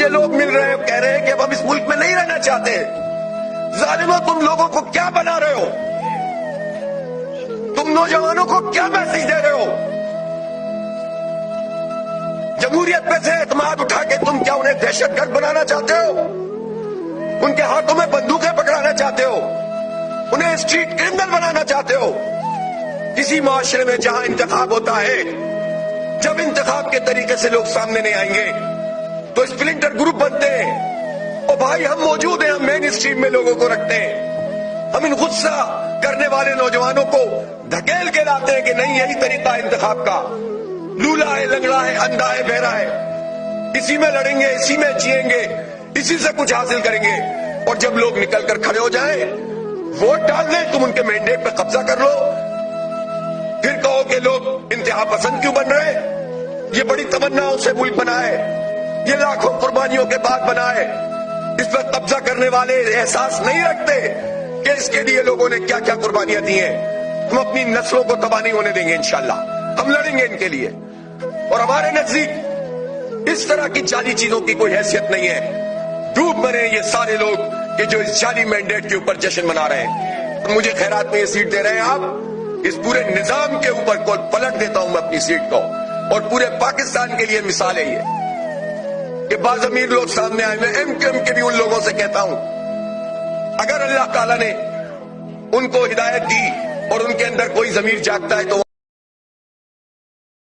یہ لوگ مل رہے ہیں کہہ رہے ہیں کہ اب ہم اس ملک میں نہیں رہنا چاہتے. ظالموں تم لوگوں کو کیا بنا رہے ہو؟ تم نوجوانوں کو کیا میسج دے رہے ہو؟ جمہوریت پہ سے اعتماد اٹھا کے تم کیا انہیں دہشت گرد بنانا چاہتے ہو؟ ان کے ہاتھوں میں بندوقیں پکڑانا چاہتے ہو؟ انہیں اسٹریٹ کرمنل بنانا چاہتے ہو؟ کسی معاشرے میں جہاں انتخاب ہوتا ہے، جب انتخاب کے طریقے سے لوگ سامنے نہیں آئیں گے تو اسپلنٹر گروپ بنتے ہیں. اور بھائی ہم موجود ہیں، ہم مین اسٹریم میں لوگوں کو رکھتے ہیں. ہم ان غصہ کرنے والے نوجوانوں کو دھکیل کے لاتے ہیں کہ نہیں، یہی طریقہ ہے انتخاب کا. لولا ہے، لنگڑا ہے، اندھا ہے، بہرا ہے، اسی میں لڑیں گے، اسی میں جیئیں گے، اسی سے کچھ حاصل کریں گے. اور جب لوگ نکل کر کھڑے ہو جائیں، ووٹ ڈال دیں، تم ان کے مینڈیٹ پہ قبضہ کر لو، پھر کہو کہ لوگ انتہا پسند کیوں بن رہے؟ یہ بڑی تمناؤں سے ملک بنا ہے، یہ لاکھوں قربانیوں کے بعد بنا ہے. اس پر قبضہ کرنے والے احساس نہیں رکھتے کہ اس کے لیے لوگوں نے کیا کیا قربانیاں دی ہیں. ہم اپنی نسلوں کو تباہ نہیں ہونے دیں گے انشاءاللہ. ہم لڑیں گے ان کے لیے. اور ہمارے نزدیک اس طرح کی جعلی چیزوں کی کوئی حیثیت نہیں ہے. ڈوب مرے یہ سارے لوگ کہ جو اس جعلی مینڈیٹ کے اوپر جشن منا رہے ہیں. مجھے خیرات میں یہ سیٹ دے رہے ہیں آپ، اس پورے نظام کے اوپر کو پلٹ دیتا ہوں میں اپنی سیٹ کو. اور پورے پاکستان کے لیے مثال ہے یہ کہ باضمیر لوگ سامنے آئے. میں ایم کیو ایم کے بھی ان لوگوں سے کہتا ہوں، اگر اللہ تعالیٰ نے ان کو ہدایت دی اور ان کے اندر کوئی ضمیر جاگتا ہے تو